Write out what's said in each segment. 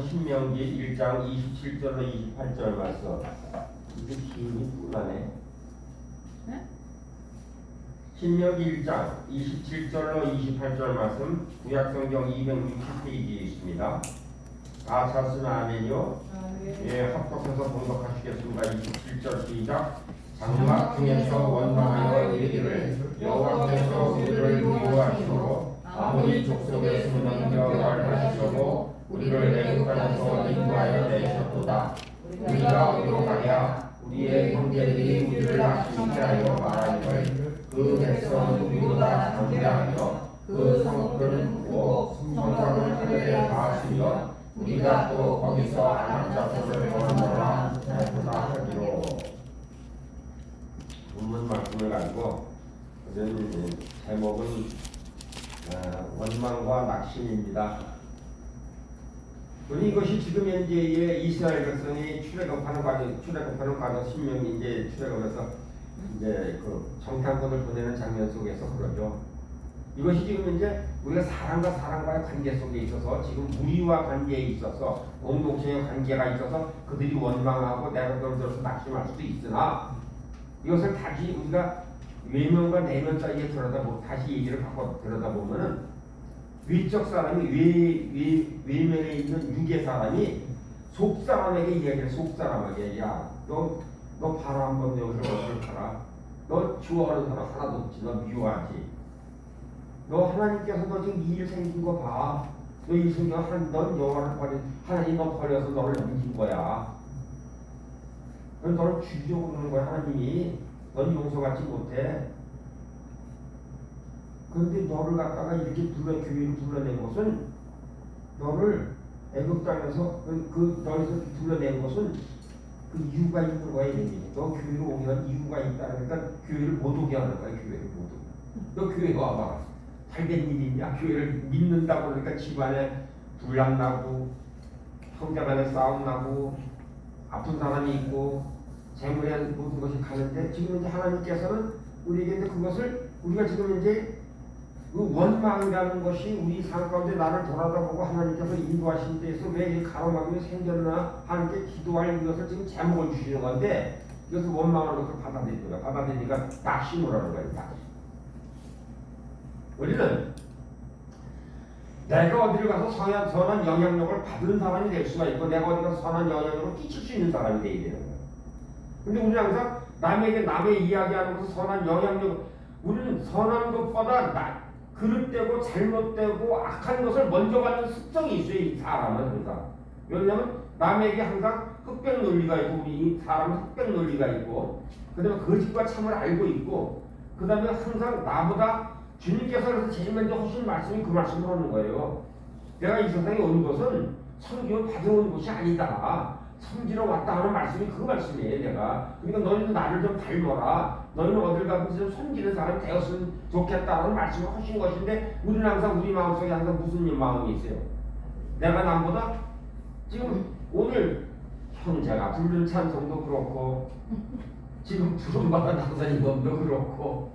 신명기 1장 27절로 28절 말씀. 이게 기운이 뿔나네. 네? 신명기 1장 27절로 28절 말씀 구약성경 260페이지에 있습니다. 다 찾으면 아멘요. 예, 합독해서 봉독하시겠습니다. 27절 시작. 장막 중에서 원망하여 이르기를 여호와께서 우리를 미워하시고 아모리 족속의 수명과 멸하시려고 우리를 애굽 땅에서 인도하여 내셨도다. 우리가 어디로 가랴? 우리의 형제들이 우리를 낚시게 하여 말하기를 그 백성은 우리보다 장대하며 그 성읍들은 크고 성곽은 하늘에 닿으시며 우리가 또 거기서 아낙 자손을 거느라 못하였다 하기로. 본문 말씀을 가지고 제목은 원망과 낙심입니다. 우리 이것이 지금 현재의 이스라엘 백성이 출애굽하는 과정 신명이 이제 출애굽해서 이제 그 정탐꾼을 보내는 장면 속에서 그러죠. 이것이 지금 이제 우리가 사람과 사람과의 관계 속에 있어서 지금 무리와 관계에 있어서 공동체의 관계가 있어서 그들이 원망하고 내가 그걸 들어서 낙심할 수도 있으나 이것을 다시 우리가 외면과 내면 사이에 다시 얘기를 바꿔 들여다보면은 외적 사람이 외면에 있는 육의 사람이 속 사람에게 이야기를 속 사람에게 너 봐라 한번 내 얼굴을 어떻게 봐라. 너 좋아하는 사람 하나도 없지. 너 미워하지. 너 하나님께서 너 지금 이 일 생긴 거 봐. 너 이 생각 넌 여호와를 버린 하나님 너 버려서 너를 넘긴 거야. 너를 죽이려고 그러는 거야 하나님이. 넌 용서받지 못해. 그런데 너를 갖다가 이렇게 교회로 불러낸 것은 너를 애굽 땅에서 너에서 불러낸 것은 그 이유가 있는 거야 이름이. 너 교회로 오게 한 이유가 있다. 그러니까 교회를 못 오게 하는 거야 교회를 못 오게. 너 교회 와봐. 잘된 일이 있냐? 교회를 믿는다고 그러니까 집안에 불난 나고 형제간에 싸움 나고 아픈 사람이 있고 재물에 모든 것이 가는데 지금 이제 하나님께서는 우리에게 이제 그것을 우리가 지금 이제 그 원망이라는 것이 우리 삶 가운데 나를 돌아다보고 하나님께서 인도하신 데에서 왜 이 가로막음이 생겼나 하는 게 기도할 이것을 지금 제목을 주시는 건데 이것을 원망하는 것을 받아들이는 거야. 받아들이니까 낙심을 하는 거야. 낙심. 우리는 내가 어디를 가서 선한 영향력을 받은 사람이 될 수가 있고 내가 어디 가서 선한 영향력을 끼칠 수 있는 사람이 되어야 되는 거야. 근데 우리는 항상 남에게 남의 이야기하는 것을 선한 영향력 우리는 선한 것보다 그릇되고 잘못되고 악한 것을 먼저 받는 습성이 있어요. 이 사람은 항상. 왜냐하면 남에게 항상 흑백 논리가 있고 우리 사람은 흑백 논리가 있고 그 다음에 거짓과 참을 알고 있고 그 다음에 항상 나보다 주님께서 그래서 제일 먼저 하신 말씀이 그 말씀을 하는 거예요. 내가 이 세상에 온 것은 섬김을 받아온 것이 아니다. 섬기러 왔다 하는 말씀이 그 말씀이에요. 내가. 그러니까 너희는 나를 좀 닮아라. 너희는 어딜 가고 좀 섬기는 사람 되었으면 좋겠다는 말씀을 하신 것인데 우리는 항상 우리 마음속에 항상 무슨 마음이 있어요. 내가 남보다 지금 오늘 형제가 부른 찬송도 그렇고 지금 부름받은 당사님 법도 그렇고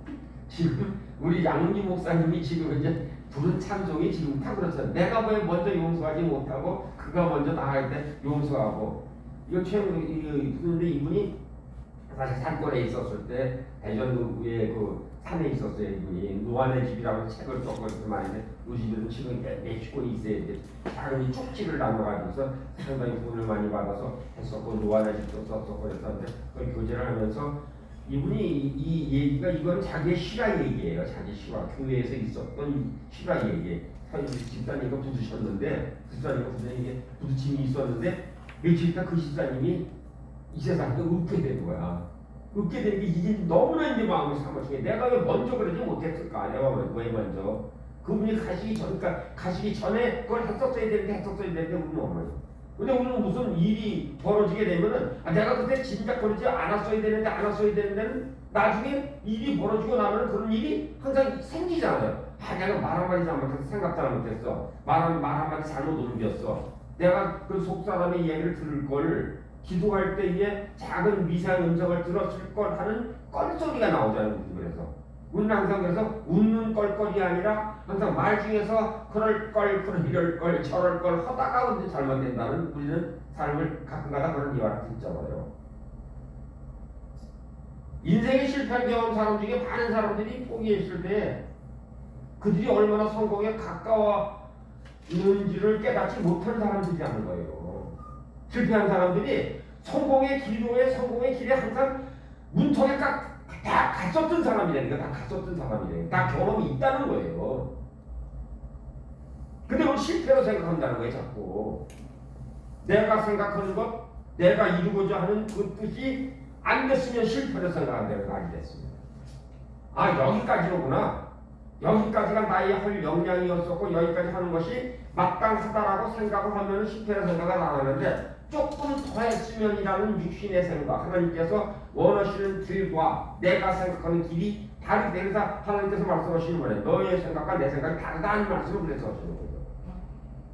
지금 우리 양훈이 목사님이 지금 이제 부른 찬송이 지금 다 그렇잖아요. 내가 왜 먼저 용서하지 못하고 그가 먼저 나갈 때 용서하고 이거 그런데 이분이 사실 산골에 있었을 때 대전구에 그 산에 있었어요. 이분이 노안의 집이라고 책을 썼거든요. 우리 집에는 지금 멕시코 있어야 돼. 작은 쪽지를 나눠가지고서 상당히 돈을 많이 받아서 했었고 노안의 집도 썼었고 그랬었는데 그걸 교제를 하면서 이분이 이 얘기가 이건 자기의 실화 얘기예요. 자기 실화 교회에서 있었던 실화 얘기. 집사님과 부두셨는데 이게 부두침이 있었는데 며칠 있다 그 집사님이 이 세상에 웃게 된 거야. 웃게 된 게 이게 너무나 이제 마음이 사무치게 내가 왜 먼저 그러지 못했을까? 내가 왜 먼저 그분이 가시기 전에 그걸 했었어야 되는데 우리는 없어요. 근데 우리는 무슨 일이 벌어지게 되면은 내가 그때 진작 그러지 않았어야 되는데 나중에 일이 벌어지고 나면 그런 일이 항상 생기잖아요. 내가 말 한마디 잘못해서 생각 잘못했어. 말 한마디 잘못 옮겼어. 내가 그 속사람의 이야기를 들을 걸 기도할 때에 작은 미세한 음성을 들었을 걸 하는 껄소리가 나오잖아요. 그래서 우리는 항상 그래서 웃는 껄껄이 아니라 항상 말 중에서 그럴 걸, 이럴 걸, 저럴 걸 하다가 언제 잘못된다는 우리는 삶을 가끔가다 그런 이유를 듣잖아요. 인생의 실패를 경험한 사람 중에 많은 사람들이 포기했을 때 그들이 얼마나 성공에 가까웠는지를 깨닫지 못한 사람들이라는 거예요. 실패한 사람들이 성공의 길에 항상 문턱에 다 갔었던 사람이라니까. 다 갔었던 사람이라니까. 다 경험이 있다는 거예요. 근데 그걸 실패로 생각한다는 거예요. 자꾸 내가 생각하는 것, 내가 이루고자 하는 그 뜻이 안 됐으면 실패로 생각한다는 걸 알게 됐습니다. 아, 여기까지로구나. 여기까지가 나의 할 역량이었었고 여기까지 하는 것이 마땅하다라고 생각을 하면 실패로 생각을 안 하는데, 조금 더 했으면이라는 육신의 생각, 하나님께서 원하시는 길과 내가 생각하는 길이 다르게 되면서 하나님께서 말씀하시는 거예요. 너의 생각과 내 생각이 다르다는 말씀을 그래서 하시는 거예요.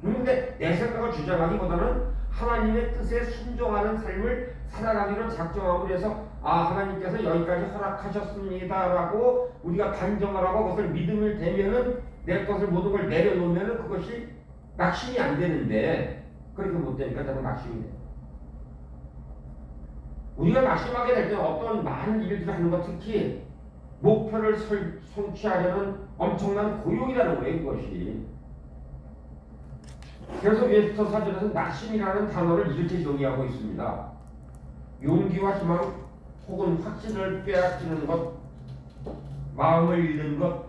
그런데 내 생각을 주장하기보다는 하나님의 뜻에 순종하는 삶을 살아가기로 작정함으로 해서 하나님께서 여기까지 허락하셨습니다라고 우리가 단정을 하고 그것을 믿음을 대면은 내 것을 모든 걸 내려놓으면은 그것이 낙심이 안 되는데, 그렇게 못 되니까 자꾸 낙심이 돼요. 우리가 낙심하게 될 때는 어떤 많은 일들을 하는 것, 특히 목표를 성취하려는 엄청난 고용이라는 거예요, 그것이. 그래서 웨스터 사전에서 낙심이라는 단어를 이렇게 정의하고 있습니다. 용기와 희망 혹은 확신을 빼앗기는 것, 마음을 잃는 것.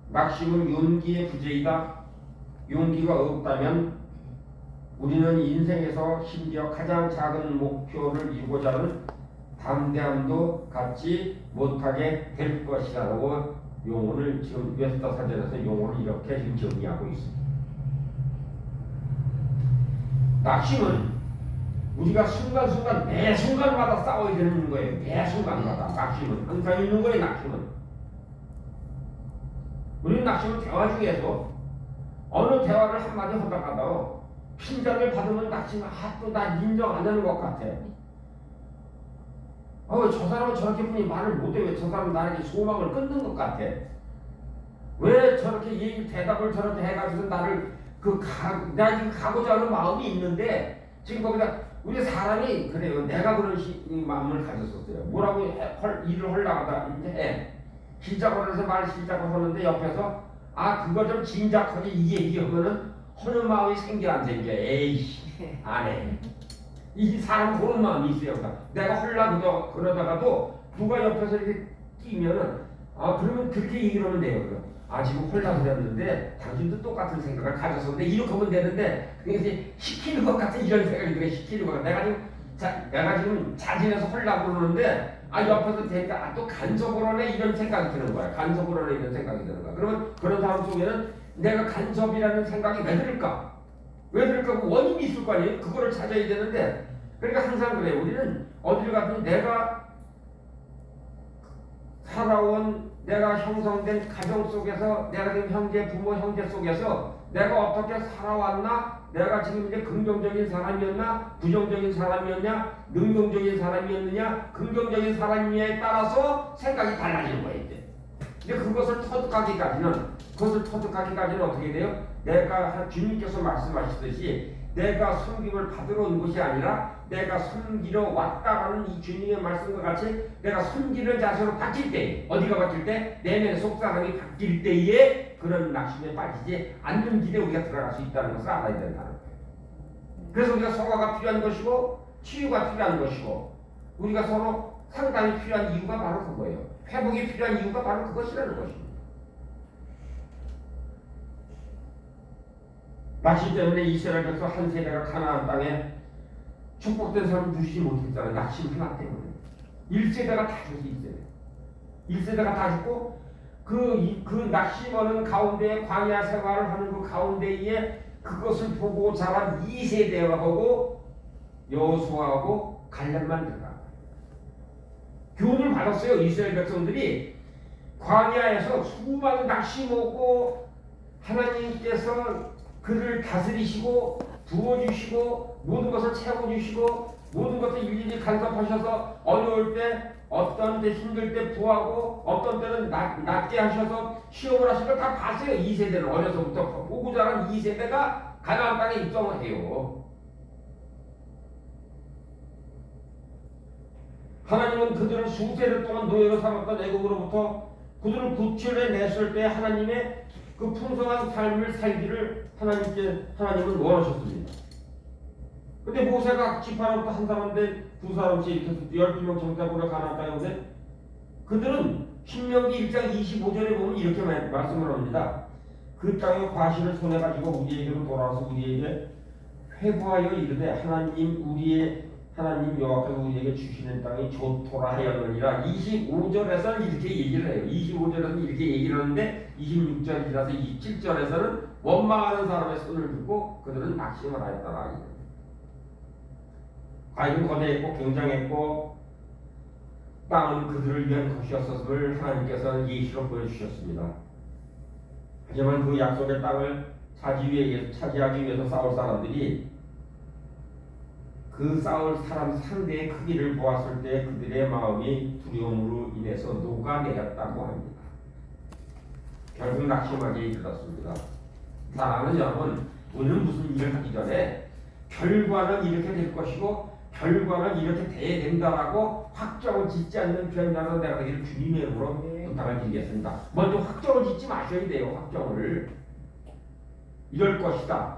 낙심은 용기의 부재이다. 용기가 없다면 우리는 인생에서 심지어 가장 작은 목표를 이루고자 하는 담대함도 갖지 못하게 될 것이라고 용어를 지금 웨스터 사전에서 용어를 이렇게 지금 정의하고 있습니다. 낙심은 우리가 순간순간 매 순간마다 싸워야 되는 거예요. 매 순간마다 낙심은 항상 있는 거예요. 낙심은 우리는 낙심을 대화 중에서 어느 대화를 한마디 하다가도 핀잔을 받으면 낙심을 또 나 인정 안 하는 것 같아. 저 사람은 저렇게 분이 말을 못해. 왜 저 사람은 나에게 소망을 끊는 것 같아. 왜 저렇게 대답을 저렇게 해가지고 나를 내가 지금 가고자 하는 마음이 있는데, 지금 거기다 우리 사람이 그래요. 내가 그런 마음을 가졌었어요. 뭐라고 일을 하려고 이제 해. 시작을 해서 말 시작을 하는데 옆에서 그거 좀 진작하지 이게 하면은 하는 마음이 생겨 안 생겨. 에이씨 안 해. 이 사람 그런 마음이 있어요. 내가 하려고 그러다가도 누가 옆에서 이렇게 끼면은 그러면 그렇게 얘기를 하면 돼요. 지금 홀라고 그랬는데 당신도 똑같은 생각을 가졌었는데 이렇게 하면 되는데, 그게 시키는 것 같은 이런 생각이 들어요. 시키는 것 같아. 내가 지금 자진해서 홀라고 그러는데 옆에서 되니까 또 간섭을 하네 이런 생각이 드는 거야. 간섭을 하네 이런 생각이 드는 거야. 그러면 그런 사람 속에는 내가 간섭이라는 생각이 왜 들을까? 왜 들을까? 그 원인이 있을 거 아니에요? 그거를 찾아야 되는데, 그러니까 항상 그래요. 우리는 어딜 가든 내가 살아온, 내가 형성된 가정 속에서, 내가 지금 형제, 부모, 형제 속에서 내가 어떻게 살아왔나? 내가 지금 이제 긍정적인 사람이었나? 부정적인 사람이었냐? 능동적인 사람이었느냐? 긍정적인 사람이냐에 따라서 생각이 달라지는 거예요, 이제. 근데 그것을 터득하기까지는 어떻게 돼요? 내가 주님께서 말씀하시듯이 내가 섬김을 받으러 온 것이 아니라 내가 섬기러 왔다라는 이 주님의 말씀과 같이 내가 섬기는 자세로 바뀔 때, 어디가 바뀔 때? 내면의 속사람이 바뀔 때에 그런 낙심에 빠지지 않는 길에 우리가 들어갈 수 있다는 것을 알아야 된다는 거예요. 그래서 우리가 성화가 필요한 것이고 치유가 필요한 것이고 우리가 서로 상담이 필요한 이유가 바로 그거예요. 회복이 필요한 이유가 바로 그것이라는 것입니다. 낙심 때문에 이스라엘 백성 한 세대가 가나안 땅에 축복된 사람을 누리지 못했잖아요. 낙심 하나 때문에 1세대가 다 죽었어요. 1세대가 다 죽고 그 낙심하는 가운데 광야 생활을 하는 그 가운데에 그것을 보고 자란 2세대하고 여호수아하고 갈렙만 들어가. 교훈을 받았어요. 이스라엘 백성들이 광야에서 수많은 낙심 오고 하나님께서 그를 다스리시고 부어주시고 모든 것을 채워주시고 모든 것을 일일이 간섭하셔서 어려울 때 어떤 때 힘들 때 부하고 어떤 때는 낮게 하셔서 시험을 하신 걸 다 봤어요. 2세대는 어려서부터 보고 자란 2세대가 가나안 땅에 입성을 해요. 하나님은 그들을 수세대 동안 노예로 삼았던 애국으로부터 그들을 구출해냈을 때 하나님의 그 풍성한 삶을 살기를 하나님은 원하셨습니다. 근데 모세가 지파로부터 한 사람인데 두 사람씩 이렇게 12명 정탐으로 가나안 땅에 오는데 그들은 신명기 1장 25절에 보면 이렇게 말씀을 합니다. 그 땅의 과실을 손에 가지고 우리에게로 돌아와서 우리에게 회부하여 이르되 하나님 여호와께서 우리에게 주시는 땅이 좋도라 하였느니라. 25절에서는 이렇게 얘기를 해요. 25절에서는 이렇게 얘기를 하는데 26절이라서 27절에서는 원망하는 사람의 손을 듣고 그들은 낙심을 하였더라. 과일은 거대했고 굉장했고 땅은 그들을 위한 것이었음을 하나님께서는 예시로 보여주셨습니다. 하지만 그 약속의 땅을 차지하기 위해서 싸울 사람들이 그 싸울 사람 상대의 크기를 보았을 때 그들의 마음이 두려움으로 인해서 녹아내렸다고 합니다. 결국 낙심하게 이르렀습니다. 사랑하는 여러분, 우리는 무슨 일을 하기 전에 결과는 이렇게 될 것이고 결과는 이렇게 돼야 된다라고 확정을 짓지 않는 편이라는 내가 되기를 주님의 이름으로 부탁을 드리겠습니다. 먼저 확정을 짓지 마셔야 돼요. 확정을 이럴 것이다,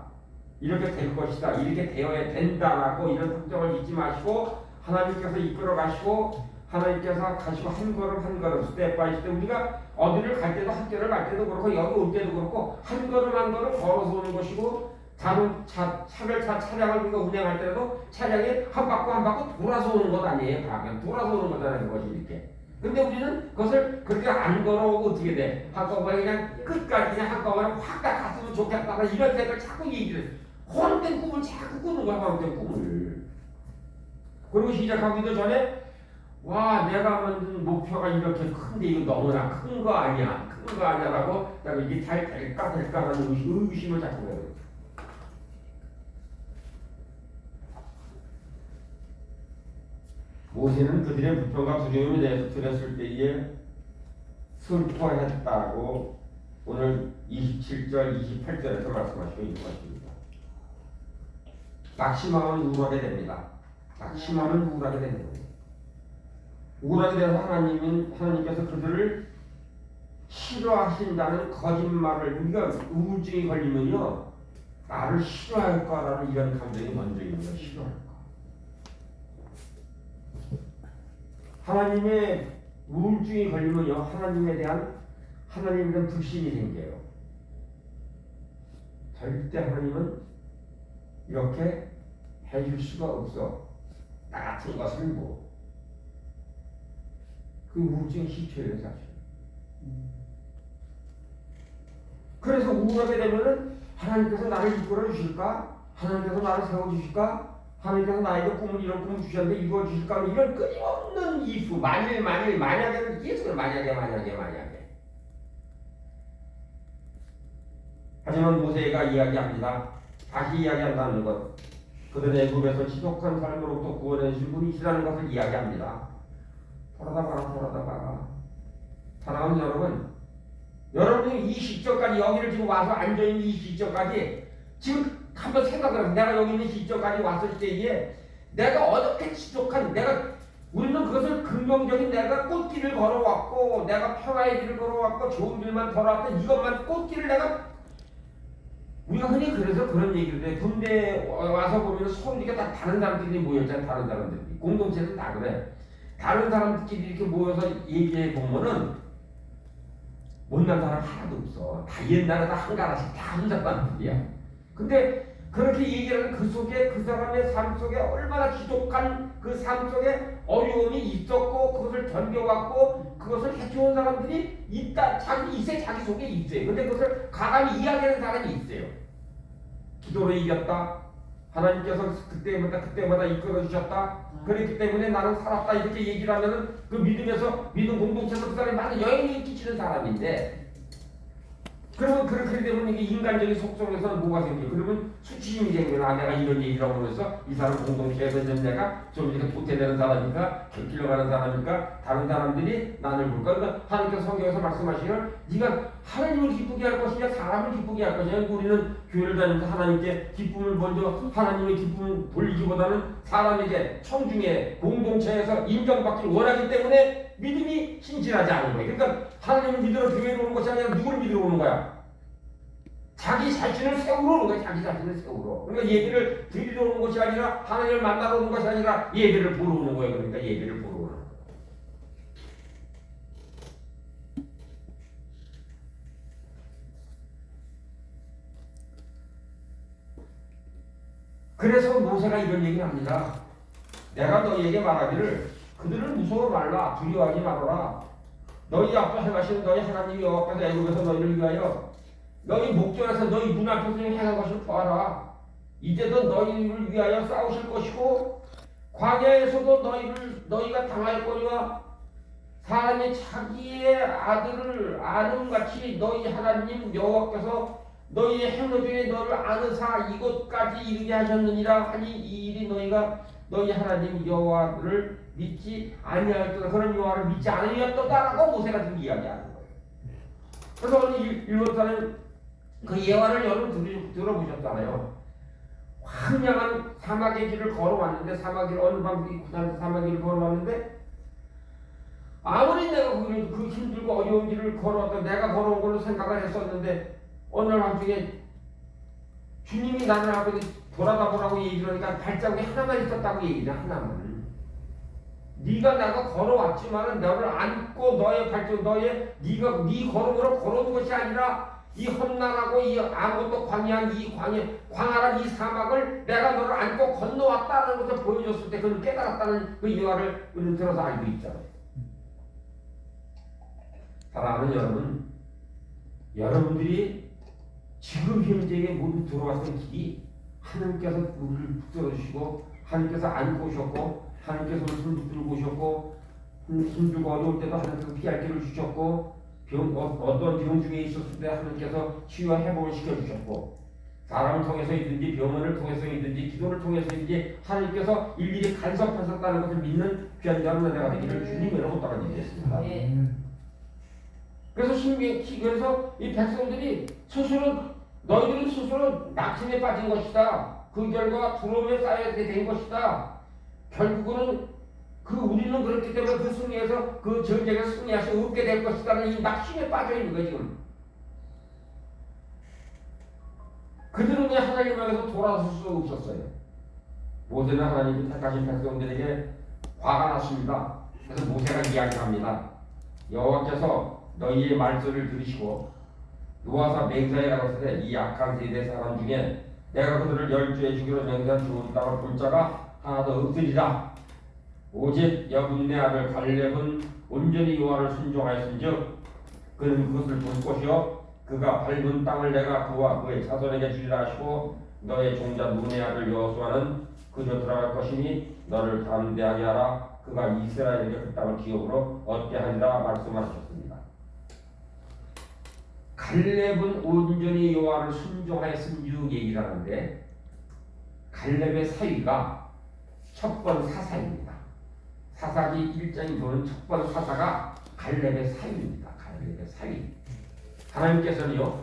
이렇게 될 것이다, 이렇게 되어야 된다라고 이런 확정을 짓지 마시고 하나님께서 이끌어 가시고 하나님께서 가시고 한 걸음 한 걸음 스텝 바이 스텝 우리가 어디를 갈 때도 학교를 갈 때도 그렇고 여기 올 때도 그렇고 한 걸음 한 걸음 걸어서 오는 것이고 차를 차량을 우리가 운행할 때도 차량이 한 바퀴 돌아서 오는 것 아니에요. 그냥 돌아서 오는 거잖아요. 그것이 이렇게. 근데 우리는 그것을 그렇게 안 걸어오고 어떻게 돼? 한꺼번에 그냥 끝까지 그냥 한꺼번에 확 다 갔으면 좋겠다. 이런 생각을 자꾸 얘기를 허름된 꿈을 자꾸 꾸는 거야. 허름된 꿈을. 그리고 시작하기도 전에 와 내가 만든 목표가 이렇게 큰데 이거 너무나 큰 거 아니야. 큰 거 아니야라고 내가 이게 잘 될까 하는 의심을 자꾸 해요. 모세는 그들의 불평과 두려움에 대해서 들었을 때에 슬퍼했다고 오늘 27절, 28절에서 말씀하시고 있는 것입니다. 낙심하면 우울하게 됩니다. 낙심하면 우울하게 되는 거예요. 우울하게 돼서 하나님께서 그들을 싫어하신다는 거짓말을 우리가 우울증이 걸리면요 나를 싫어할 거라는 이런 감정이 먼저 있는 거예요. 싫어할 거. 하나님의 우울증이 걸리면요 하나님에 대한 불신이 생겨요. 절대 하나님은 이렇게 해줄 수가 없어. 나 같은 것을 뭐. 그 우울증이 시초예요 사실. 그래서 우울하게 되면은 하나님께서 나를 이끌어 주실까? 하나님께서 나를 세워 주실까? 하나님께서 나에게 이런 꿈을 주셨는데 이루어 주실까? 이런 끊임없는 이수 만약에는 계속 만약에 하지만 모세가 이야기합니다. 다시 이야기한다는 것 그들의 애굽에서 지독한 삶으로부터 구원해 주신 분이시라는 것을 이야기합니다. 돌아다 봐라. 사랑하는 여러분이 이 시점까지 여기를 지금 와서 앉아있는 이 시점까지 지금 한번 생각을 해요. 내가 여기 있는 시점까지 왔을 때에 내가 어떻게 지독한 우리는 그것을 긍정적인 내가 꽃길을 걸어왔고 내가 평화의 길을 걸어왔고 좋은 길만 걸어왔던 이것만 꽃길을 우리가 흔히 그래서 그런 얘기를 해. 군대 와서 보면 서로 이게 다 다른 사람들이 모였잖아요. 다른 사람들이. 공동체는 다 그래. 다른 사람들끼리 이렇게 모여서 얘기해 보면은 못난 사람 하나도 없어. 다 옛날에 다 한가라씩 다 혼자단 말이야. 근데 그렇게 얘기하는 그 속에 그 사람의 삶 속에 얼마나 지독한 그 삶 속에 어려움이 있었고 그것을 견뎌왔고 그것을 해쳐온 사람들이 있다. 자기 속에 있어요. 근데 그것을 가감히 이야기하는 사람이 있어요. 기도로 이겼다. 하나님께서 그때마다 이끌어 주셨다. 그렇기 때문에 나는 살았다. 이렇게 얘기를 하면은 그 믿음 공동체에서 그 사람이 많은 영향을 끼치는 사람인데 그러면 그렇게 되면 이게 인간적인 속성에서 뭐가 생겨요? 그러면 수치심이 생겨요. 아, 내가 이런 얘기를 하면서 이 사람 공동체에서 좀 내가 좀 이렇게 도태되는 사람이니까, 곁길러 가는 사람이니까, 다른 사람들이 나를 볼까? 그러니까 하나님께서 성경에서 말씀하시기를 네가 하나님을 기쁘게 할 것이냐, 사람을 기쁘게 할 것이냐. 우리는 교회를 다니면서 하나님께 기쁨을 먼저, 하나님의 기쁨을 돌리기보다는 사람에게 청중의 공동체에서 인정받기를 원하기 때문에 믿음이 신실하지 않은 거예요. 그러니까 하나님을 믿으러 교회로 오는 것이 아니라 누구를 믿으러 오는 거야? 자기 자신을 세우러 오는 거야. 자기 자신을 세우러. 그러니까 예배를 드리러 오는 것이 아니라, 하나님을 만나러 오는 것이 아니라 예배를 보러 오는 거예요. 그러니까 예배를 보러 오는 거예요. 그래서 모세가 이런 얘기를 합니다. 내가 너희에게 말하기를 그들을 무서워 말라, 두려워하지 말아라. 너희 앞에 행하시는 너희 하나님 여호와께서 애굽에서 너희를 위하여 너희 목전에서 너희 눈앞에서 행한 것을 보아라. 이제도 너희를 위하여 싸우실 것이고 광야에서도 너희가 당할거니와 사람이 자기의 아들을 아는 같이 너희 하나님 여호와께서 너희의 행로 중에 너를 아느사 이곳까지 이르게 하셨느니라 하니 이 일이 너희가 너희 하나님 여호와를 믿지 아니하였도다. 그런 여호와를 믿지 아니하였도다라고 모세가 지금 이야기하는 거예요. 그래서 오늘 일본사는 그 예화를 여러분 들어보셨잖아요. 황량한 사막의 길을 걸어왔는데, 사막을 어느 밤 사막의 길을 걸어왔는데, 아무리 내가 그 힘들고 어려운 길을 걸어왔다 내가 걸어온 걸로 생각을 했었는데, 어느 밤중에 주님이 나를 하고 돌아다 보라고 얘기를 하니까 발자국이 하나만 있었다고 얘기해. 하나만. 네가 내가 걸어왔지만은 너를 안고 너의 발자국, 네가 네 걸음으로 걸어온 것이 아니라 이 험난하고 이 아무것도 광야한 이 광활한 이 사막을 내가 너를 안고 건너왔다는 것을 보여줬을 때 그를 깨달았다는 그 이화를 우리는 들어서 알고 있잖아요. 사랑하는 여러분, 여러분들이 지금 현재에 모두 들어왔던 길이 하나님께서 우리를 붙들어주시고 하나님께서 안고 오셨고 하나님께서 우리를 붙들고 오셨고 힘들고 어려울 때도 하나님께서 피할 길을 주셨고 어떤 병 중에 있었을 때 하나님께서 치유와 회복을 시켜주셨고 사람을 통해서이든지 병원을 통해서이든지 기도를 통해서이든지 하나님께서 일일이 간섭하셨다는 것을 믿는 귀한 자는 내가 되기를 주님의 이름으로 따라드리겠습니다. 그래서 이 백성들이 너희들은 스스로 낙심에 빠진 것이다. 그 결과 두려움에 쌓여게 된 것이다. 결국은 우리는 그렇기 때문에 그 승리에서 그 전쟁에 승리할 수 없게 될 것이다는 이 낙심에 빠져 있는 거예요 지금. 그들은 하나님 앞에서 돌아설 수 없었어요. 모세는 하나님이 택하신 백성들에게 화가 났습니다. 그래서 모세가 이야기합니다. 여호와께서 너희의 말소리를 들으시고 노아사 맹세하라고 했을 때 이 악한 세대 사람 중에 내가 그들을 열주해 주기로 맹세한 좋은 땅을 볼 자가 하나도 없으리라. 오직 여분네 아들 갈렙은 온전히 여호와를 순종하였은즉 그는 그것을 볼 것이요 그가 밟은 땅을 내가 그와 그의 자손에게 주리라 하시고 너의 종자 눈의 아들 여호수아는 그저 들어갈 것이니 너를 담대하게 하라. 그가 이스라엘에게 그 땅을 기업으로 얻게 하리라 말씀하셨습니다. 갈렙은 온전히 여호와를 순종하였은즉 얘기를 하는데 갈렙의 사위가 첫 번 사사입니다. 사사기 1장이 보는 첫 번 사사가 갈렙의 사위입니다. 갈렙의 사위. 하나님께서는요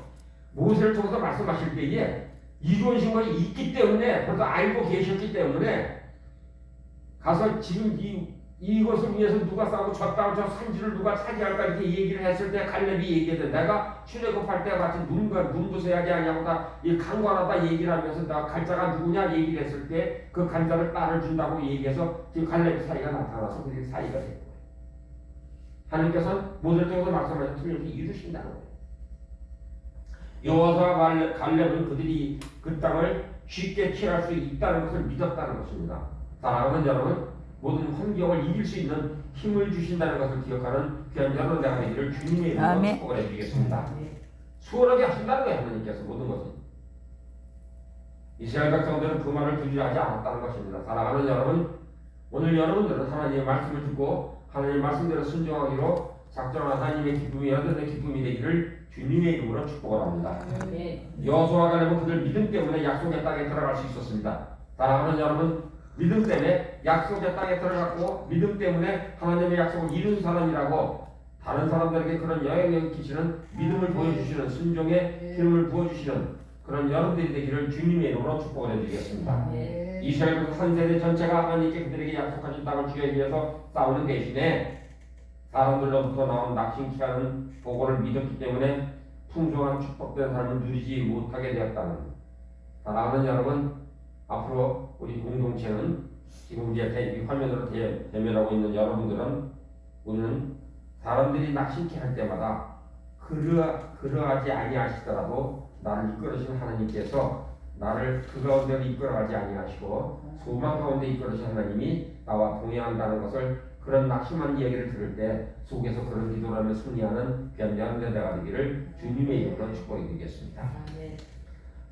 모세를 통해서 말씀하실 때에 이루어진 것이 있기 때문에 벌써 알고 계셨기 때문에 가서 지금 이것을 위해서 누가 싸우고 저 산지를 누가 차지할까 이렇게 얘기를 했을 때 갈렙이 얘기했대. 내가 출애굽할 때 같이 눈부셔야지 아니하고 다 강관하다 얘기를 하면서 나 갈자가 누구냐 얘기를 했을 때 그 간자를 딸을 준다고 얘기해서 지금 갈렙 사이가 나타나서 그 사이가 된 거예요. 하나님께서는 모세를 통해서 말씀하신 틀림없이 이루신다는 거예요. 여호와와 갈렙은 그들이 그 땅을 쉽게 취할 수 있다는 것을 믿었다는 것입니다. 사랑하는 여러분, 모든 환경을 이길 수 있는 힘을 주신다는 것을 기억하는 귀한 여러분 내가 되기를 주님의 이름으로 축복을 해드리겠습니다. 수월하게 하신다는 거예요. 하나님께서 모든 것은. 이스라엘 백성들은 그 말을 두지 하지 않았다는 것입니다. 사랑하는 여러분, 오늘 여러분들은 하나님의 말씀을 듣고 하나님의 말씀대로 순종하기로 작정한 하나님의 기쁨이 여전히 기쁨이 되기를 주님의 이름으로 축복을 합니다. 아멘. 여호수아가 되면 그들 믿음 때문에 약속의 땅에 들어갈 수 있었습니다. 사랑하는 여러분, 믿음 때문에 약속의 땅에 들어갔고 믿음 때문에 하나님의 약속을 이룬 사람이라고 다른 사람들에게 그런 영향력을 끼치는 믿음을 보여주시는 순종의 기름을 부어주시는 그런 여러분들이 되기를 주님의 이름으로 축복을 해드리겠습니다. 이스라엘 한 세대 전체가 하나님께 그들에게 약속하신 땅을 주기 위해서 싸우는 대신에 사람들로부터 나온 낙심케 하는 보고를 믿었기 때문에 풍성한 축복된 삶을 누리지 못하게 되었다는, 사랑하는 여러분, 앞으로 우리 공동체는 지금 이제 화면으로 대면하고 있는 여러분들은 우리는 사람들이 낙심케 할 때마다 그러하지 아니하시더라도 나를 이끌으신 하나님께서 나를 그 가운데로 이끌어가지 아니하시고 소망 가운데 이끌으신 하나님이 나와 동행한다는 것을, 그런 낙심한 이야기를 들을 때 속에서 그런 기도를 하며 승리하는 변변한 대대가 되기를 주님의 이름으로 축복해 드리겠습니다.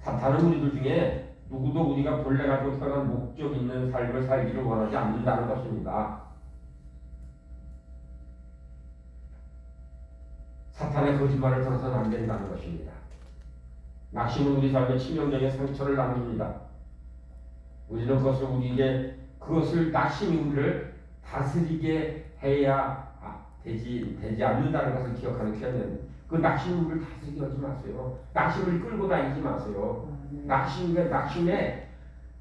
사탄은 우리들 중에 누구도 우리가 본래 가지고 태어난 목적 있는 삶을 살기를 원하지 않는다는 것입니다. 사탄의 거짓말을 들어서는 안 된다는 것입니다. 낙심은 우리 삶에 치명적인 상처를 남깁니다. 우리는 그것을 낙심이 우리를 다스리게 해야 되지 않는다는 것을 기억하는 필요합니다. 그 낙심을 우리를 다스리게 하지 마세요. 낙심을 끌고 다니지 마세요. 낙심에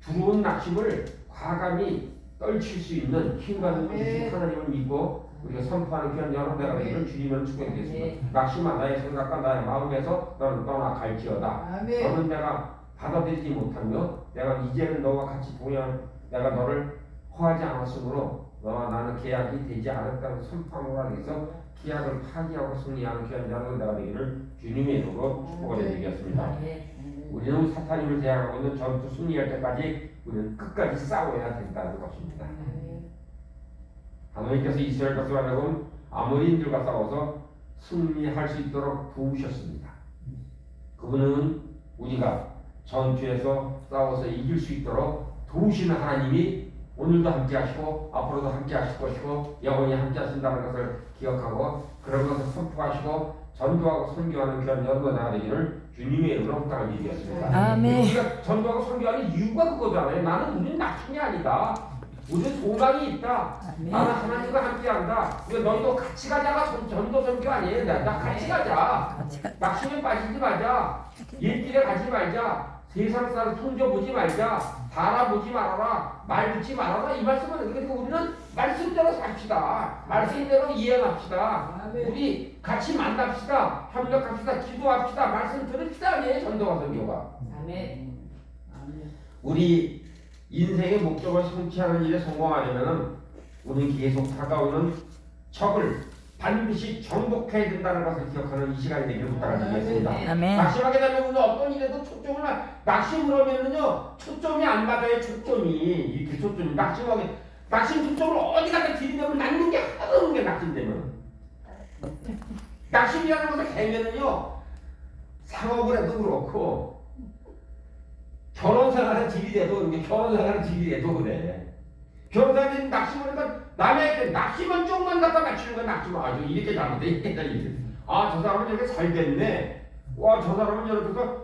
들어온 낙심을 과감히 떨칠 수 있는 힘과 능력이 하나님을 믿고 우리가 선포하는 귀한 여러분들과 되기를 주님을 축복드리겠습니다. 낙심아, 나의 생각과 나의 마음에서 너는 떠나갈지어다. 너는 내가 받아들이지 못하며 내가 이제는 너와 같이 내가 너를 허하지 않았으므로 너와 나는 계약이 되지 않았다는 선포함으로 해서 계약을 파기하고 승리하는 귀한 여러분들과 되기를 주님의 이름으로 축복을 해드리겠습니다. 우리는 사탄님을 대항하고 있는 전투 승리할 때까지 우리는 끝까지 싸워야 된다는 것입니다. 하나님께서 이스라엘 백성과 하여금 아모리인들과 싸워서 승리할 수 있도록 도우셨습니다. 그분은 우리가 전투에서 싸워서 이길 수 있도록 도우시는 하나님이 오늘도 함께 하시고 앞으로도 함께 하실 것이고 영원히 함께 하신다는 것을 기억하고 그런 것을 선포하시고 전도하고 선교하는 귀한 여러분 나가되기를 주님의 이름으로 부탁을 드리겠습니다. 아멘. 우리가 전도하고 선교하는 이유가 그거잖아요. 우리는 낙심이 아니다. 우리는 소망이 있다. 나는 하나님과 함께한다. 너희도 같이 가자가 전도 선교 아니에요. 나 같이 가자. 낙심에 빠지지 말자. 옛길에 가지 말자. 세상 사람 손져보지 말자. 바라보지 말아라. 말 듣지 말아라. 이 말씀은 그러니까 우리는 말씀대로 삽시다. 말씀대로 이해합시다. 우리 같이 만납시다. 협력합시다. 기도합시다. 말씀 들읍시다. 아니에요. 전도와 선교가. 아멘. 우리 인생의 목적을 성취하는 일에 성공하려면 우리는 계속 다가오는 적을 반드시 정복해야 된다는 것을 기억하는 이 시간이 되기를 부탁드리겠습니다. 낙심하게 되면 우리는 어떤 일에도 낙심을 하면은요 초점이 안 맞아요. 이렇게 초점이 낙심 초점을 어디 가다 들이대면 낫는 게 하나도 없는 게 낙심되면 낙심이라는 것을 개면은요 상업을 해도 그렇고 결혼 생활에 들이대도 그래. 결혼 생활에 낙심을 하니까 남에게 낙심은 쪽만 갖다 맞추는 거야. 낙심은 아주 이렇게 잘못돼. 저 사람은 이렇게 잘 됐네. 와, 저 사람은 이렇게 해서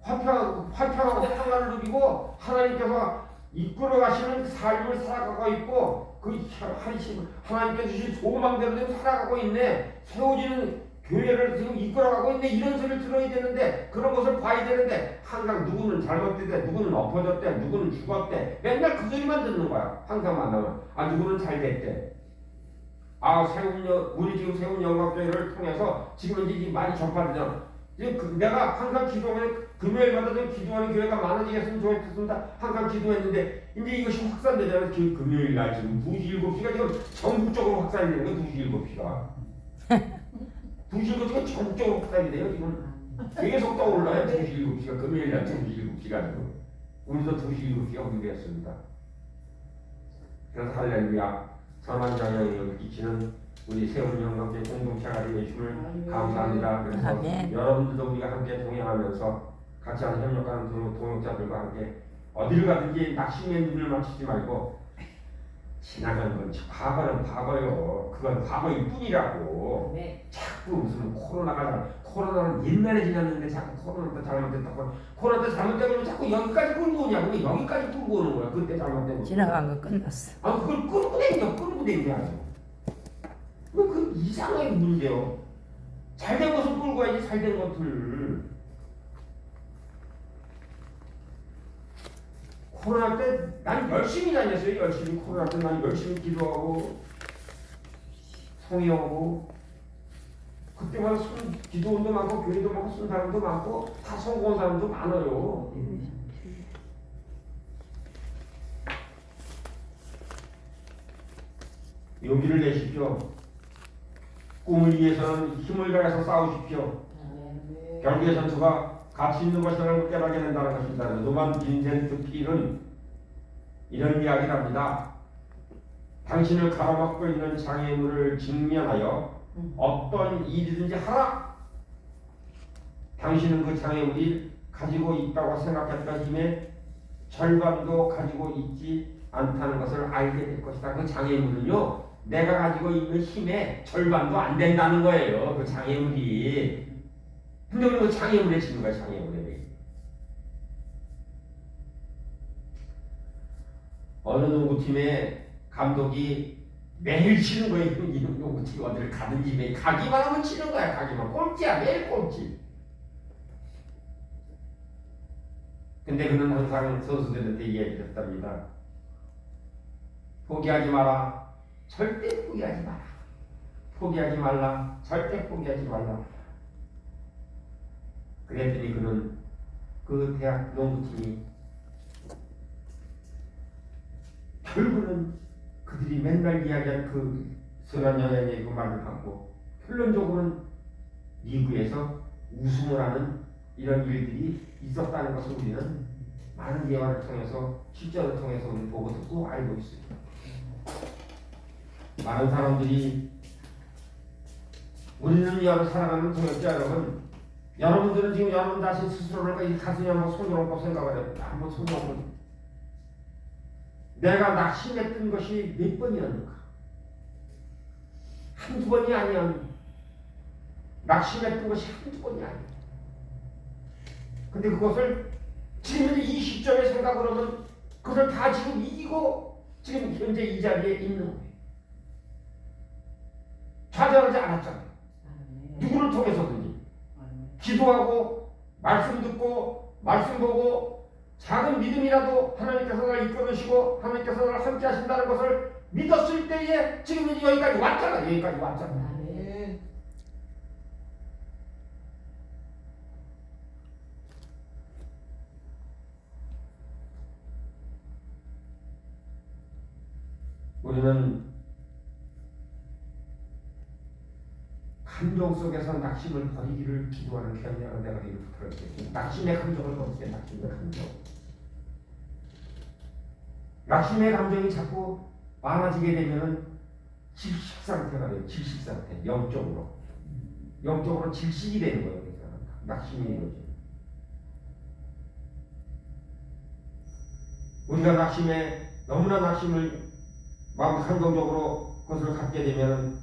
화평하고 평안을 누리고 하나님께서 이끌어 가시는 삶을 살아가고 있고 하나님께서 주신 소망대로 살아가고 있네. 세워지는 교회를 지금 이끌어가고 있네. 이런 소리를 들어야 되는데 그런 것을 봐야 되는데 항상 누구는 잘못됐대, 누구는 엎어졌대, 누구는 죽었대. 맨날 그 소리만 듣는 거야. 항상 만나면 누구는 잘 됐대. 우리 지금 세운 영광교회를 통해서 지금 이제 많이 전파되잖아. 내가 항상 기도하면 금요일마다 좀 기도하는 교회가 많아지겠으면 좋겠습니다. 항상 기도했는데 이제 이것이 확산되잖아요. 금요일 날 지금 2시 7시가 지금 전국적으로 확산이 되는 거야. 2시 7시가 2시 7시가 전국적으로 확산이 돼요. 지금 계속 떠올라요. 2시 7시가 금요일 날 2시 7시가 우리도 2시 7시가 오기로 그래서 할렐루야 선한 영향을 끼치는 우리 세운 영광의 공동체가 되게 주를 감사합니다. 그래서 여러분들도 우리가 함께 동행하면서 같이 하는 협력하는 동역자들과 함께 어디를 가든지 낙심의 눈을 맞추지 말고 지나간 건 과거는 과거요. 그건 과거일 뿐이라고. 네. 자꾸 무슨 코로나는 옛날에 지났는데 자꾸 코로나 때 잘못됐다고. 코로나 때 잘못된 걸 자꾸 여기까지 끌고 오냐고. 왜 여기까지 끌고 오는 거야. 그때 잘못된 거. 지나간 거 끝났어. 아 그걸 끌고 댕겨 아주. 그 이상하게 문제요. 잘된 것을 끌고 와야지 잘된 것들. 코로나 때 난 열심히 다녔어요. 열심히 코로나 때 난 열심히 기도하고 성의하고 그때마다 기도원도 많고 교회도 많고 쓴 사람도 많고 다 성공한 사람도 많아요. 용기를 내십시오. 꿈을 위해서는 힘을 다해서 싸우십시오. 결국의 전투가 가치 있는 것이라는 걸 깨닫게 된다는 것입니다. 노만 빈센트 필은 이런 이야기를 합니다. 당신을 가로막고 있는 장애물을 직면하여 어떤 일이든지 하라. 당신은 그 장애물이 가지고 있다고 생각했던 힘의 절반도 가지고 있지 않다는 것을 알게 될 것이다. 그 장애물은요, 내가 가지고 있는 힘의 절반도 안 된다는 거예요. 그 장애물이. 근데 우리는 그 장애물에 치는 거야, 장애물에. 어느 농구팀의 감독이 매일 치는 거예요. 이 농구팀 어디를 가든 집에 가기만 하면 치는 거야. 가기만. 꼴찌야. 매일 꼴찌. 근데 그는 항상 선수들한테 이야기를 했답니다. 포기하지 마라. 절대 포기하지 마라. 포기하지 말라. 절대 포기하지 말라. 그랬더니 그는 그 대학 농구팀이 결국은 그들이 맨날 이야기한 그 선한 영향의 그 말을 받고 결론적으로는 리그에서 우승을 하는 이런 일들이 있었다는 것을 우리는 많은 예화를 통해서 실전을 통해서 우리 보고 듣고 알고 있습니다. 많은 사람들이 우리는 살아가는 동역자 여러분, 여러분들은 지금 여러분 자신 스스로를 가슴에 한번 손을 얹고 생각을 해봅니다. 한번 손을 얹고 내가 낙심했던 것이 몇 번이었는가? 한두 번이 아니야. 낙심했던 것이 한두 번이 아니야. 근데 그것을 지금 이 시점에 생각을 하면 그것을 다 지금 이기고 지금 현재 이 자리에 있는 거예요. 좌절하지 않았잖아요. 누구를 통해서든지 기도하고 말씀 듣고 말씀 보고 작은 믿음이라도 하나님께서 나를 이끌으시고 하나님께서 나를 함께 하신다는 것을 믿었을 때에 지금 여기까지 왔잖아. 여기까지 왔잖아. 우리는 감정 속에서 낙심을 버리기를 기도하는 귀한 내가 되기를 부탁할게요. 낙심의 감정을 버리세요. 낙심의 감정. 낙심의 감정이 자꾸 많아지게 되면은 질식 상태가 돼요. 질식 상태. 영적으로 질식이 되는 거예요. 낙심이 이거죠. 우리가 너무나 낙심을 마음 감정적으로 그것을 갖게 되면은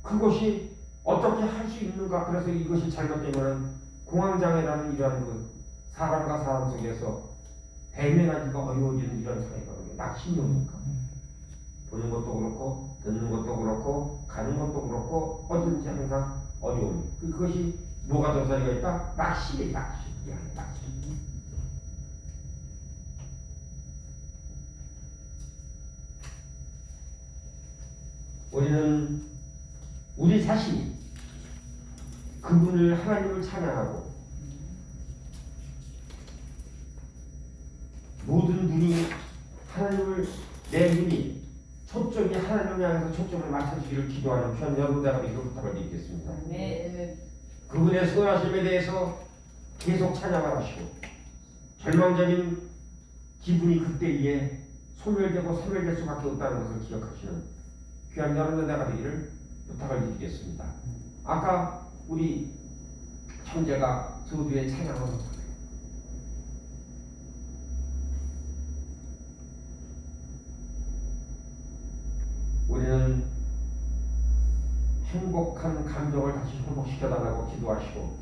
그것이 어떻게 할 수 있는가? 그래서 이것이 잘못되면 공황장애라는 이러한 그 사람과 사람 속에서 대면하기가 어려워지는 이런 사회가 낙심이 오니까 보는 것도 그렇고 듣는 것도 그렇고 가는 것도 그렇고 어딘지 항상 어려움. 그것이 뭐가 전사리가 있다? 낙심이 낙심. 우리는 우리 자신이 그분을 하나님을 찬양하고 모든 눈이 하나님을 내 눈이 초점이 하나님을 향해서 초점을 맞춰주기를 기도하는 귀한 여러분들에게 이렇게 부탁을 드리겠습니다. 네. 그분의 선하심에 대해서 계속 찬양을 하시고 절망적인 기분이 그때에 소멸되고 소멸될 수밖에 없다는 것을 기억하시는 귀한 여러분들에게 되기를 부탁을 드리겠습니다. 아까 우리 형제가 저 뒤에 찬양을 했잖아요. 행복한 감정을 다시 회복시켜달라고 기도하시고,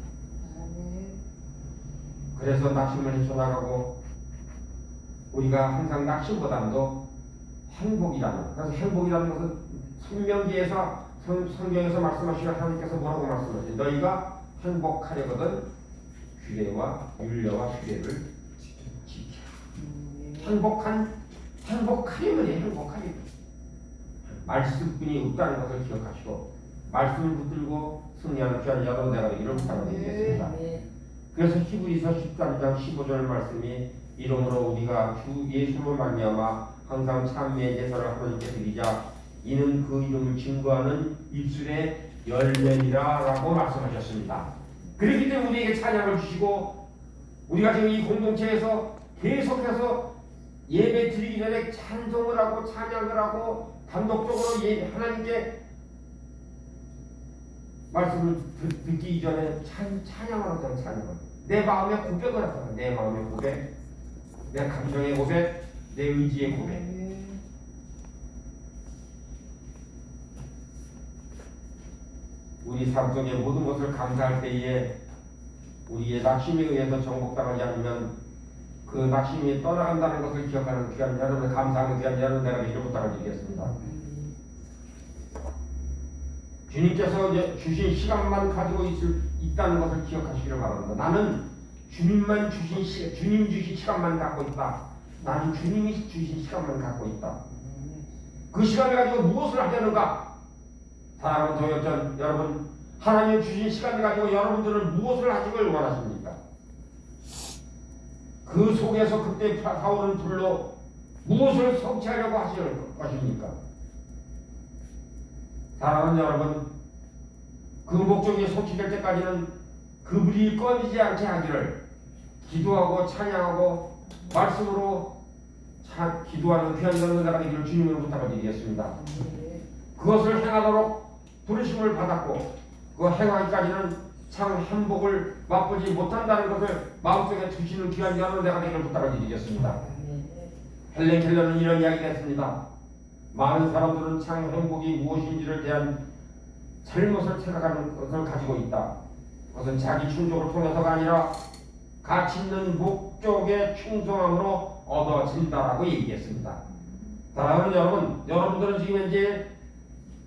그래서 낙심을 헤쳐나가고, 우리가 항상 낙심보다도 행복이라는, 그래서 행복이라는 것은 성경에서 말씀하시는 하나님께서 뭐라고 말씀하시죠? 너희가 행복하려거든 규례와 율례와 규례를 지켜. 행복하려면 행복하려면 말씀뿐이 없다는 것을 기억하시고, 말씀을 붙들고 승리하는 귀한 여러분 내가 되기를 부탁드리겠습니다. 그래서 히브리서 13장 15절 말씀이 이러므로 우리가 주 예수로 말미암아 항상 참회의 제사를 하나님께 드리자 이는 그 이름을 증거하는 입술의 열매니라 라고 말씀하셨습니다. 그렇기 때문에 우리에게 찬양을 주시고, 우리가 지금 이 공동체에서 계속해서 예배 드리기 전에 찬송을 하고 찬양을 하고 단독적으로 하나님께 말씀을 듣기 이전에 찬양을 하잖아요. 찬양을 내 마음의 고백을 하잖아요. 내 마음의 고백, 내 감정의 고백, 내 의지의 고백. 우리 삶 속의 모든 것을 감사할 때에 우리의 낙심에 의해서 정복당하지 않으면 그 낙심이 떠나간다는 것을 기억하는 귀한 여러분, 감사하는 귀한 여러분 내가 되기를 부탁드리겠습니다. 주님께서 주신 시간만 가지고 있다는 것을 기억하시기를 바랍니다. 나는 주님 주신 시간만 갖고 있다. 나는 주님이 주신 시간만 갖고 있다. 그 시간을 가지고 무엇을 하려는가? 사랑하는 도역전 여러분, 하나님 주신 시간을 가지고 여러분들은 무엇을 하시길 원하십니까? 그 속에서 그때 타오르는 불로 무엇을 성취하려고 하실 것입니까? 사랑하는 여러분, 그 목적이 성취될 때까지는 그 불이 꺼지지 않게 하기를 기도하고 찬양하고 말씀으로 기도하는 귀한 여러분들에게 되기를 주님으로 부탁을 드리겠습니다. 그것을 행하도록 부르심을 받았고 그 행하기까지는 참 행복을 맛보지 못한다는 것을 마음속에 두시는 귀한 여러분들에게 되기를 부탁을 드리겠습니다. 헬렌 켈러는 이런 이야기를 했습니다. 많은 사람들은 참 행복이 무엇인지를 대한 잘못을 생각하는 것을 가지고 있다. 그것은 자기 충족을 통해서가 아니라 가치 있는 목적에 충성함으로 얻어진다라고 얘기했습니다. 사랑하는 여러분, 여러분들은 지금 현재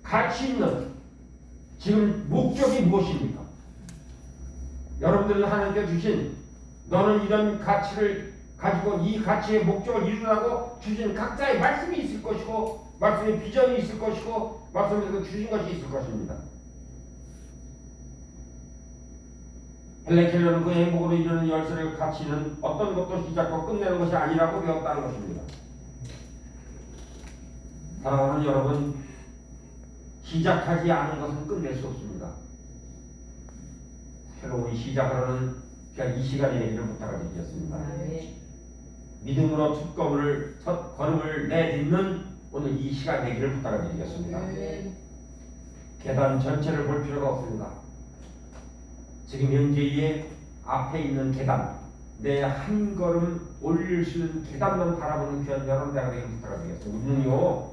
가치 있는 지금 목적이 무엇입니까? 여러분들은 하나님께 주신 너는 이런 가치를 가지고 이 가치의 목적을 이루라고 주신 각자의 말씀이 있을 것이고 말씀의 비전이 있을 것이고 말씀에서 주신 것이 있을 것입니다. 헬렌 켈러는 그 행복으로 이루는 열쇠를 가치는 어떤 것도 시작하고 끝내는 것이 아니라고 배웠다는 것입니다. 사랑하는 여러분, 시작하지 않은 것은 끝낼 수 없습니다. 새로운 시작을 하는 이 시간이 되기를 부탁을 드리겠습니다. 믿음으로 첫 걸음을 내딛는 오늘 이 시간 되기를 부탁을 드리겠습니다. 계단 전체를 볼 필요가 없습니다. 지금 현재의 앞에 있는 계단, 내 한 걸음 올릴 수 있는 계단만 바라보는 귀한 여러분 내가 되기를 부탁을 드리겠습니다. 우리는요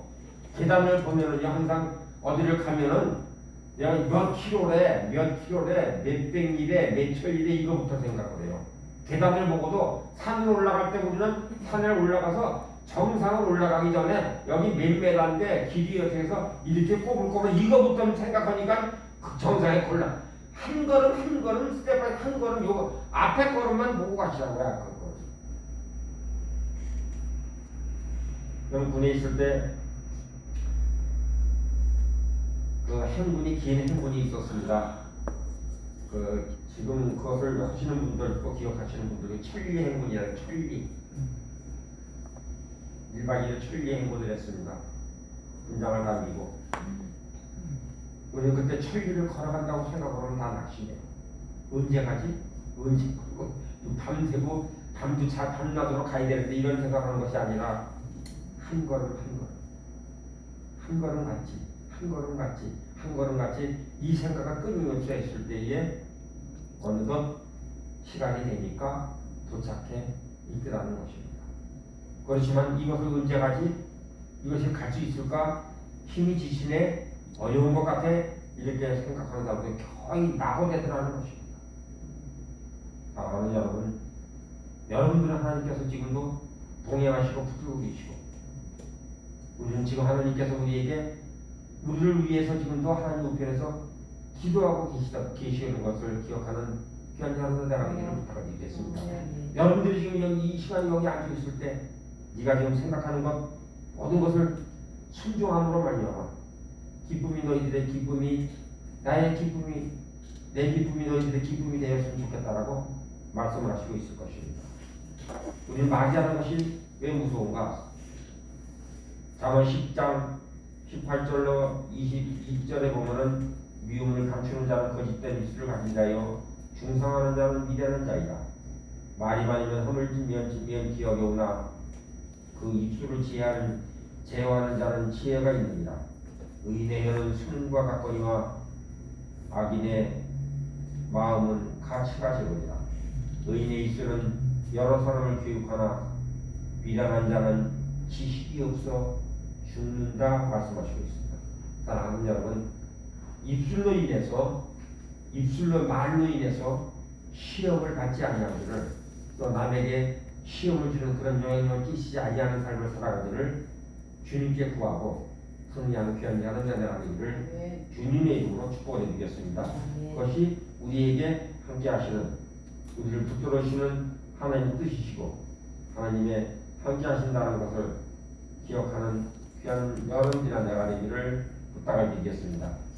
계단을 보면은 항상 어디를 가면은 몇 킬로래, 몇백 미래, 몇 천리래 이거부터 생각을 해요. 계단을 보고도 산을 올라갈 때 우리는 산에 올라가서 정상을 올라가기 전에 여기 몇 메다인데 길이 어떻게 해서 이렇게 꼬불꼬불 이거부터 생각하니까 그 정상에 골라 한 걸음 스텝 바이 한 걸음 요거 앞에 걸음만 보고 가시라고요. 그럼 군에 있을 때 그 행군이 긴 행군이 있었습니다. 지금 그것을 하시는 분들 또 기억하시는 분들이 천리 행군이라는 천리 1박 2일 천리 행군을 했습니다. 군장을 남기고 우리는 그때 천리를 걸어간다고 생각하면 다 낙심해요. 언제 가지? 언제 그리고 밤새고 밤나도록 가야 되는데 이런 생각하는 것이 아니라 한 걸음 한 걸음 같이 이 생각을 끊임없이 했을 때에 어느덧 시간이 되니까 도착해 있더라는 것입니다. 그렇지만 이것을 언제 가지? 이것이 갈 수 있을까? 힘이 지시네? 어려운 것 같아? 이렇게 생각하는 사람들이 거의 낙오되더라는 것입니다. 사랑하는 여러분, 여러분들은 하나님께서 지금도 동행하시고 붙들고 계시고, 우리는 지금 하나님께서 우리에게 우리를 위해서 지금도 하나님 우편에서 기도하고 계시는 것을 기억하는 귀한 여러분들 내가 되기를 부탁드리겠습니다. 여러분들이 지금 이 시간에 여기 앉아 있을 때 네가 지금 생각하는 것 모든 것을 순종함으로 말미암아 기쁨이 너희들의 기쁨이 나의 기쁨이 내 기쁨이 너희들의 기쁨이 되었으면 좋겠다라고 말씀을 하시고 있을 것입니다. 우리는 맞이하는 것이 왜 무서운가? 잠언 10장 18절로 22절에 보면은 미움을 감추는 자는 거짓된 입술을 가진 자요 중상하는 자는 미련한 자이다. 말이 많으면 허물진 기억에 오나 그 입술을 제어하는 자는 지혜가 있느니라. 의인의 혀는 숨과 같거니와 악인의 마음은 가치가 제로니라. 의인의 입술은 여러 사람을 교육하나 미련한 자는 지식이 없어 죽는다 말씀하시고 있습니다. 사랑하는 여러분, 말로 인해서 시험을 받지 아니하기를, 또 남에게 시험을 주는 그런 영향력을 끼치지 아니하는 삶을 살아가기를 주님께 구하고 승리하는 귀한 자녀가 되기를 주님의 이름으로 축복드리겠습니다. 그것이 우리에게 함께하시는, 우리를 붙들어주시는 하나님 뜻이시고 하나님의 함께하신다는 것을 기억하는 귀한 여러분들이나 내가 되기를 부탁을 드리겠습니다.